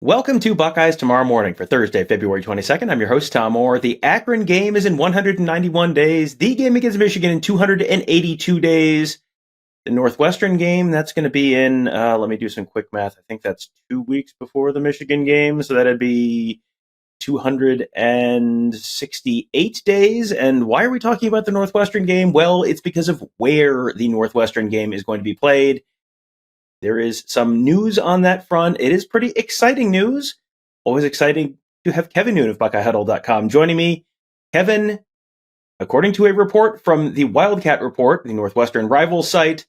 Welcome to Buckeyes Tomorrow Morning for Thursday, February 22nd. I'm your host, Tom Orr. The Akron game is in 191 days. The game against Michigan in 282 days. The Northwestern game, that's going to be in, let me do some quick math. I think that's 2 weeks before the Michigan game. So that'd be 268 days. And why are we talking about the Northwestern game? Well, it's because of where the Northwestern game is going to be played. There is some news on that front. It is pretty exciting news. Always exciting to have Kevin Noon of BuckeyeHuddle.com joining me. Kevin, according to a report from the Wildcat Report, the Northwestern rival site,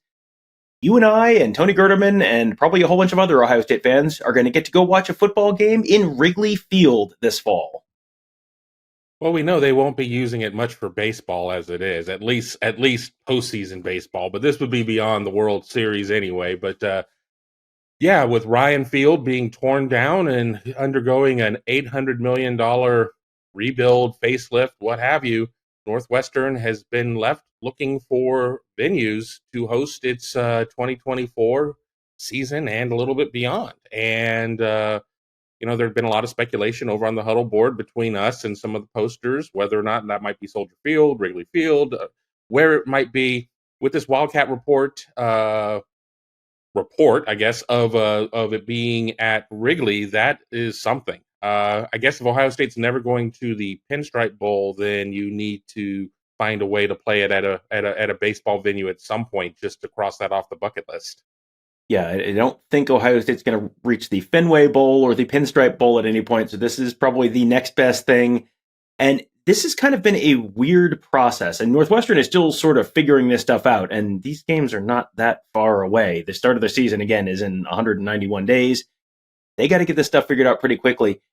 you and I and Tony Gerderman and probably a whole bunch of other Ohio State fans are going to get to go watch a football game in Wrigley Field this fall. Well, we know they won't be using it much for baseball as it is, at least postseason baseball. But this would be beyond the World Series anyway. But yeah, with Ryan Field being torn down and undergoing an $800 million rebuild, facelift, what have you, Northwestern has been left looking for venues to host its 2024 season and a little bit beyond. And there had been a lot of speculation over on the huddle board between us and some of the posters, whether or not that might be Soldier Field, Wrigley Field, where it might be. With this Wildcat report, I guess, of it being at Wrigley, that is something. I guess if Ohio State's never going to the Pinstripe Bowl, then you need to find a way to play it at a baseball venue at some point, just to cross that off the bucket list. Yeah, I don't think Ohio State's going to reach the Fenway Bowl or the Pinstripe Bowl at any point. So this is probably the next best thing. And this has kind of been a weird process. And Northwestern is still sort of figuring this stuff out. And these games are not that far away. The start of the season, again, is in 191 days. They got to get this stuff figured out pretty quickly.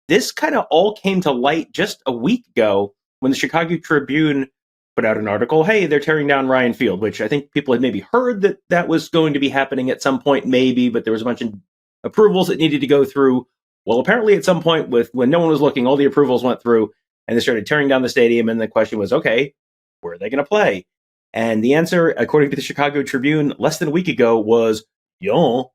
This kind of all came to light just a week ago when the Chicago Tribune put out an article, hey, they're tearing down Ryan Field, which I think people had maybe heard that was going to be happening at some point, maybe, but there was a bunch of approvals that needed to go through. Well, apparently at some point, when no one was looking, all the approvals went through, and they started tearing down the stadium, and the question was, okay, where are they going to play? And the answer, according to the Chicago Tribune, less than a week ago was, Lyon.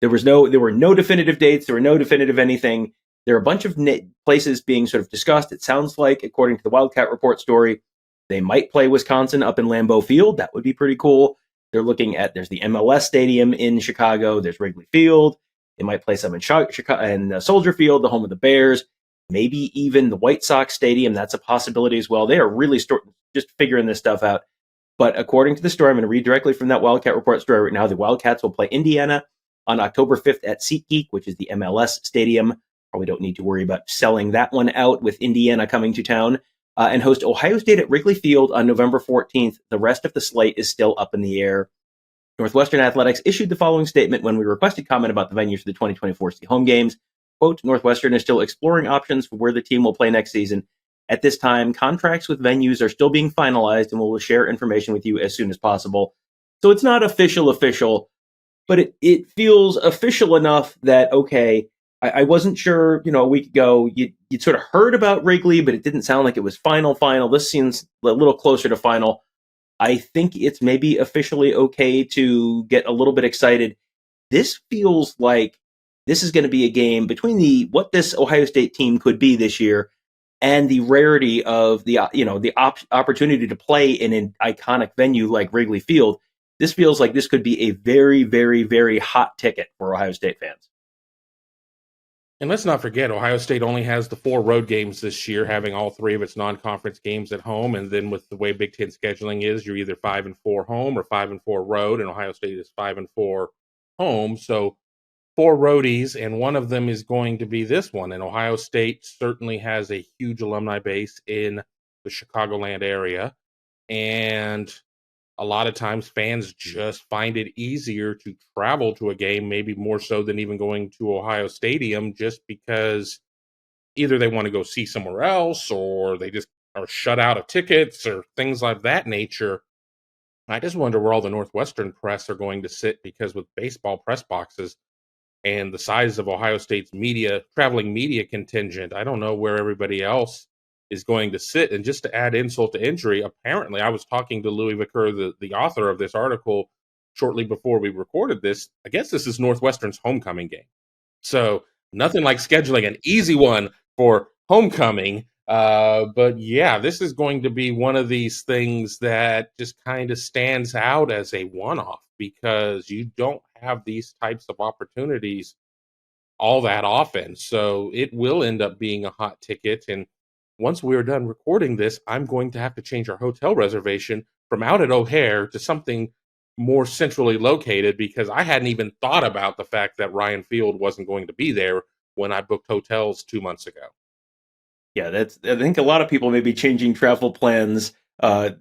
There were no definitive dates, there were no definitive anything. There are a bunch of places being sort of discussed. It sounds like, according to the Wildcat Report story, they might play Wisconsin up in Lambeau Field. That would be pretty cool. They're looking at, there's the MLS Stadium in Chicago. There's Wrigley Field. They might play some in Chicago and Soldier Field, the home of the Bears. Maybe even the White Sox Stadium. That's a possibility as well. They are really just figuring this stuff out. But according to the story, I'm going to read directly from that Wildcat Report story right now. The Wildcats will play Indiana on October 5th at SeatGeek, which is the MLS Stadium. Probably don't need to worry about selling that one out with Indiana coming to town. And host Ohio State at Wrigley Field on November 14th. The rest of the slate is still up in the air. Northwestern Athletics issued the following statement when we requested comment about the venue for the 2024 home games. Quote, Northwestern is still exploring options for where the team will play next season. At this time, contracts with venues are still being finalized, and we'll share information with you as soon as possible. So it's not official, but it feels official enough that, okay, I wasn't sure, a week ago, you'd sort of heard about Wrigley, but it didn't sound like it was final. This seems a little closer to final. I think it's maybe officially okay to get a little bit excited. This feels like this is going to be a game between what this Ohio State team could be this year and the rarity of the opportunity to play in an iconic venue like Wrigley Field. This feels like this could be a very, very, very hot ticket for Ohio State fans. And let's not forget, Ohio State only has the 4 road games this year, having all 3 of its non-conference games at home. And then with the way Big Ten scheduling is, you're either 5-4 home or 5-4 road, and Ohio State is 5-4 home. So 4 roadies, and one of them is going to be this one. And Ohio State certainly has a huge alumni base in the Chicagoland area. And a lot of times fans just find it easier to travel to a game, maybe more so than even going to Ohio Stadium, just because either they want to go see somewhere else or they just are shut out of tickets or things like that nature. I just wonder where all the Northwestern press are going to sit, because with baseball press boxes and the size of Ohio State's traveling media contingent, I don't know where everybody else is going to sit. And just to add insult to injury, apparently I was talking to Louis Vicker, the author of this article, shortly before we recorded this. I guess this is Northwestern's homecoming game. So Nothing like scheduling an easy one for homecoming. But yeah, this is going to be one of these things that just kind of stands out as a one-off because you don't have these types of opportunities all that often. So it will end up being a hot ticket. And once we're done recording this, I'm going to have to change our hotel reservation from out at O'Hare to something more centrally located because I hadn't even thought about the fact that Ryan Field wasn't going to be there when I booked hotels 2 months ago. Yeah, that's. I think a lot of people may be changing travel plans. As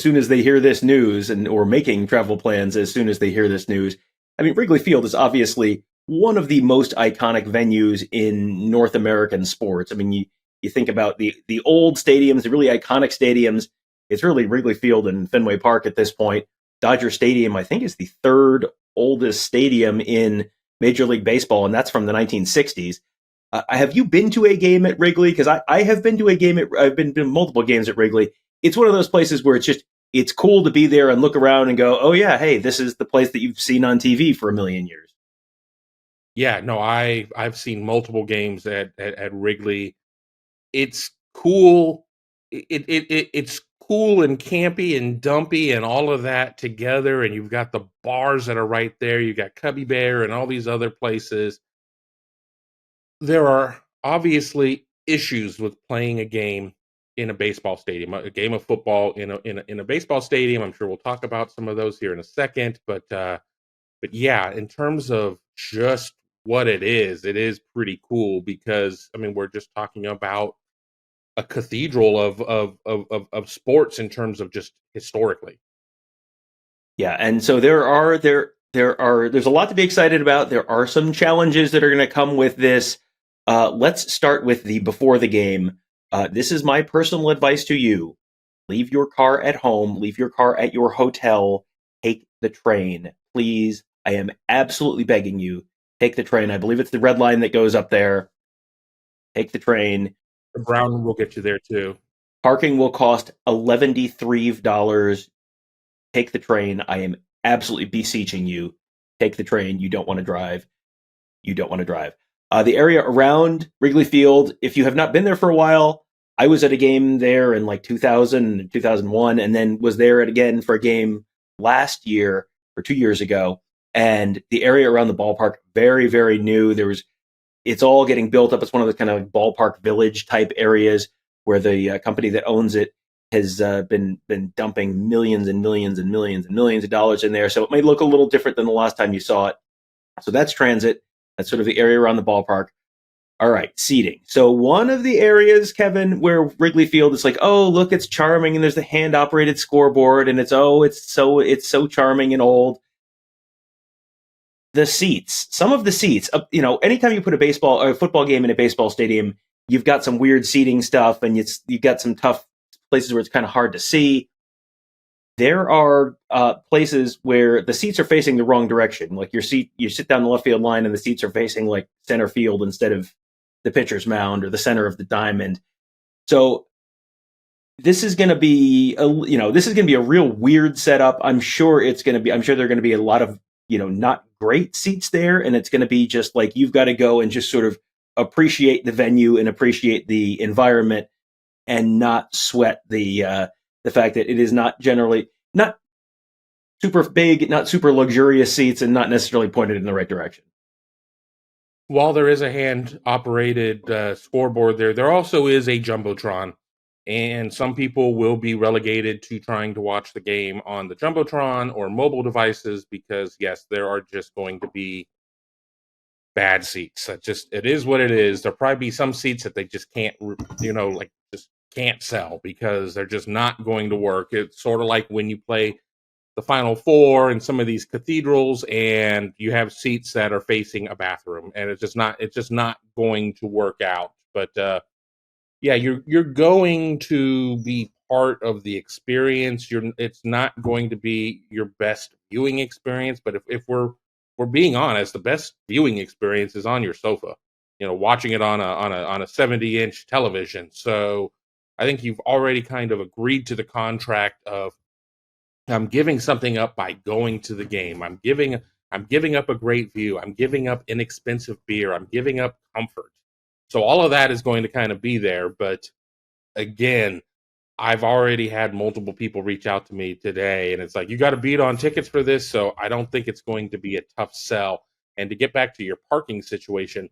soon as they hear this news, and or making travel plans as soon as they hear this news. I mean, Wrigley Field is obviously one of the most iconic venues in North American sports. I mean, you think about the old stadiums, the really iconic stadiums. It's really Wrigley Field and Fenway Park at this point. Dodger Stadium, I think, is the third oldest stadium in Major League Baseball, and that's from the 1960s. Have you been to a game at Wrigley? Because I have been to a game I've been to multiple games at Wrigley. It's one of those places where it's cool to be there and look around and go, oh yeah, hey, this is the place that you've seen on TV for a million years. Yeah, no, I've seen multiple games at Wrigley. It's cool. It's cool and campy and dumpy and all of that together. And you've got the bars that are right there. You've got Cubby Bear and all these other places. There are obviously issues with playing a game in a baseball stadium, a game of football in a baseball stadium. I'm sure we'll talk about some of those here in a second, but yeah, in terms of just what it is pretty cool because I mean we're just talking about a cathedral of sports in terms of just historically. Yeah, and so there's a lot to be excited about. There are some challenges that are going to come with this. Let's start with the before the game. This is my personal advice to you. Leave your car at home, leave your car at your hotel, take the train. Please, I am absolutely begging you, take the train. I believe it's the red line that goes up there. Take the train. The Brown will get you there too. Parking will cost $11.3. Take the train. I am absolutely beseeching you. Take the train. You don't want to drive. You don't want to drive. The area around Wrigley Field, if you have not been there for a while, I was at a game there in like 2000 and 2001, and then was there again for a game last year or 2 years ago. And the area around the ballpark, very, very new. It's all getting built up. It's one of the kind of ballpark village type areas where the company that owns it has been dumping millions and millions and millions and millions of dollars in there. So it may look a little different than the last time you saw it. So that's transit. That's sort of the area around the ballpark. All right, seating. So one of the areas, Kevin, where Wrigley Field is like, oh, look, it's charming, and there's the hand-operated scoreboard, and it's so charming and old. The seats, some of the seats, anytime you put a football game in a baseball stadium, you've got some weird seating stuff, and you've got some tough places where it's kind of hard to see. There are places where the seats are facing the wrong direction. Like you sit down the left field line, and the seats are facing like center field instead of the pitcher's mound or the center of the diamond. So this is going to be a real weird setup. I'm sure there are going to be a lot of not great seats there, and it's going to be just like you've got to go and just sort of appreciate the venue and appreciate the environment and not sweat the fact that it is not super big, not super luxurious seats, and not necessarily pointed in the right direction. While there is a hand-operated scoreboard there also is a jumbotron, and some people will be relegated to trying to watch the game on the jumbotron or mobile devices because, yes, there are just going to be bad seats. It is what it is. There'll probably be some seats that they just can't, just can't sell because they're just not going to work. It's sort of like when you play the Final Four in some of these cathedrals and you have seats that are facing a bathroom, and it's just not going to work out. But yeah, you're going to be part of the experience. It's not going to be your best viewing experience, but if we're being honest, the best viewing experience is on your sofa, watching it on a 70-inch television. So I think you've already kind of agreed to the contract of I'm giving something up by going to the game. I'm giving I'm giving up a great view. I'm giving up inexpensive beer. I'm giving up comfort. So all of that is going to kind of be there. But again, I've already had multiple people reach out to me today, and it's like, you got to beat on tickets for this. So I don't think it's going to be a tough sell. And to get back to your parking situation,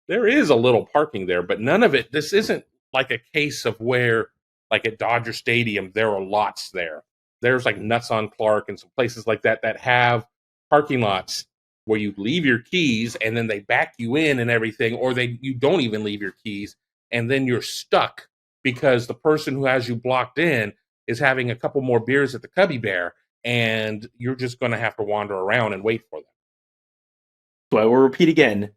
there is a little parking there, but none of it. This isn't like a case of where, like at Dodger Stadium, there are lots there. There's like Nuts on Clark and some places like that that have parking lots where you leave your keys and then they back you in and everything, or you don't even leave your keys and then you're stuck because the person who has you blocked in is having a couple more beers at the Cubby Bear, and you're just going to have to wander around and wait for them. So I will repeat again,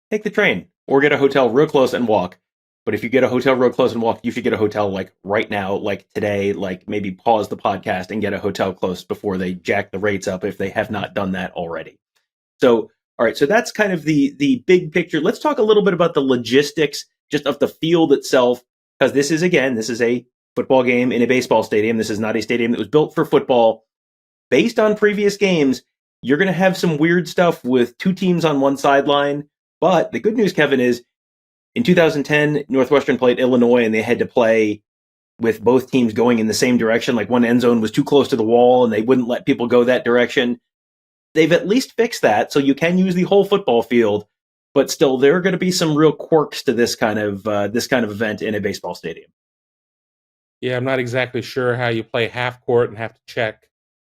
take the train or get a hotel real close and walk. But if you get a hotel real close and walk, you should get a hotel like right now, like today, like maybe pause the podcast and get a hotel close before they jack the rates up if they have not done that already. So, all right, so that's kind of the big picture. Let's talk a little bit about the logistics just of the field itself, because this is a football game in a baseball stadium. This is not a stadium that was built for football. Based on previous games, you're going to have some weird stuff with two teams on one sideline. But the good news, Kevin, is in 2010, Northwestern played Illinois, and they had to play with both teams going in the same direction. Like one end zone was too close to the wall, and they wouldn't let people go that direction. They've at least fixed that, so you can use the whole football field. But still, there are going to be some real quirks to this kind of event in a baseball stadium. Yeah, I'm not exactly sure how you play half court and have to check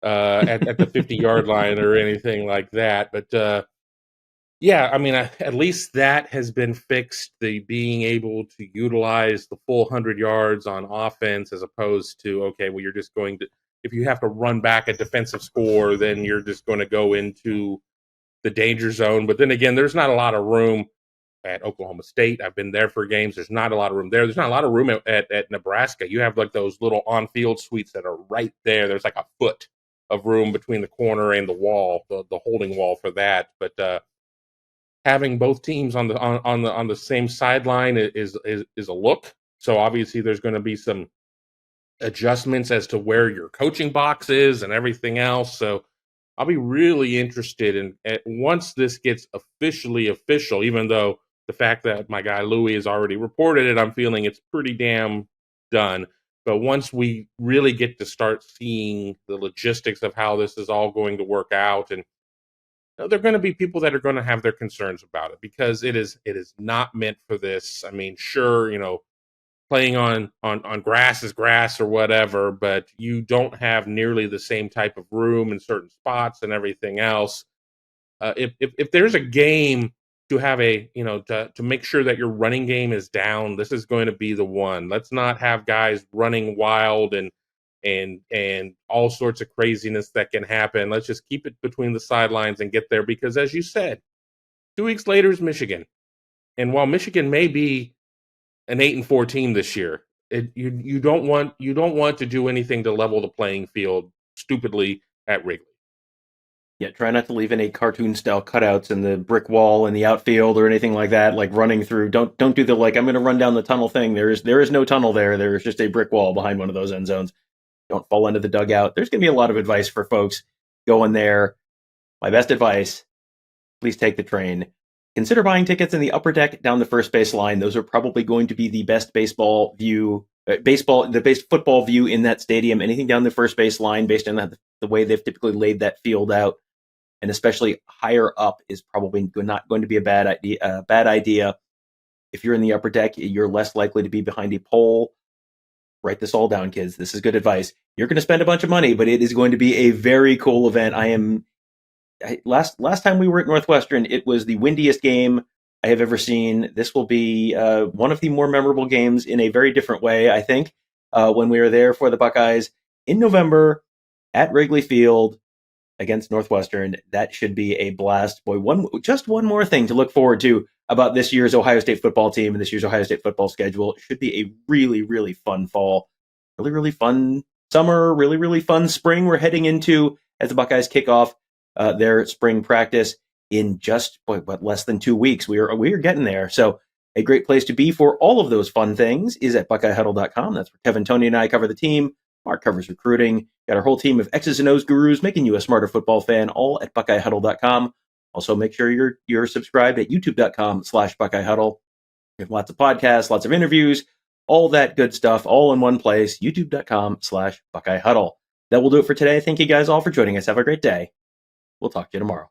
at the 50-yard line or anything like that. But yeah, I mean, at least that has been fixed. The being able to utilize the full 100 yards on offense as opposed to, okay, well, you're just going to, if you have to run back a defensive score, then you're just going to go into the danger zone. But then again, there's not a lot of room at Oklahoma State. I've been there for games. There's not a lot of room there. There's not a lot of room at Nebraska. You have like those little on-field suites that are right there. There's like a foot of room between the corner and the wall, the holding wall for that. But having both teams on the same sideline is a look. So obviously there's going to be some adjustments as to where your coaching box is and everything else. So I'll be really interested in once this gets officially official, even though the fact that my guy Louie has already reported it, I'm feeling it's pretty damn done. But once we really get to start seeing the logistics of how this is all going to work out, and there are going to be people that are going to have their concerns about it because it is not meant for this. I mean, sure, playing on grass is grass or whatever, but you don't have nearly the same type of room in certain spots and everything else. If there's a game to have to make sure that your running game is down, this is going to be the one. Let's not have guys running wild and all sorts of craziness that can happen. Let's just keep it between the sidelines and get there because, as you said, 2 weeks later is Michigan. And while Michigan may be an 8-4 team this year, you don't want to do anything to level the playing field stupidly at Wrigley. Yeah, try not to leave any cartoon-style cutouts in the brick wall in the outfield or anything like that, like running through. Don't do the, like, I'm going to run down the tunnel thing. There is no tunnel there. There is just a brick wall behind one of those end zones. Don't fall into the dugout. There's going to be a lot of advice for folks going there. My best advice, please take the train. Consider buying tickets in the upper deck down the first base line. Those are probably going to be the best football view in that stadium. Anything down the first base line based on the way they've typically laid that field out, and especially higher up, is probably not going to be a bad idea. If you're in the upper deck, you're less likely to be behind a pole. Write this all down, kids. This is good advice. You're going to spend a bunch of money, but it is going to be a very cool event. Last time we were at Northwestern, it was the windiest game I have ever seen. This will be one of the more memorable games in a very different way, I think, when we were there for the Buckeyes in November at Wrigley Field against Northwestern. That should be a blast. Boy, just one more thing to look forward to about this year's Ohio State football team and this year's Ohio State football schedule. It should be a really, really fun fall, really, really fun summer, really, really fun spring we're heading into as the Buckeyes kick off their spring practice in just less than 2 weeks. We are getting there. So a great place to be for all of those fun things is at BuckeyeHuddle.com. That's where Kevin, Tony, and I cover the team Mark covers recruiting. Got our whole team of X's and O's gurus making you a smarter football fan, all at BuckeyeHuddle.com. Also, make sure you're subscribed at YouTube.com/BuckeyeHuddle. We have lots of podcasts, lots of interviews, all that good stuff, all in one place, YouTube.com/BuckeyeHuddle. That will do it for today. Thank you guys all for joining us. Have a great day. We'll talk to you tomorrow.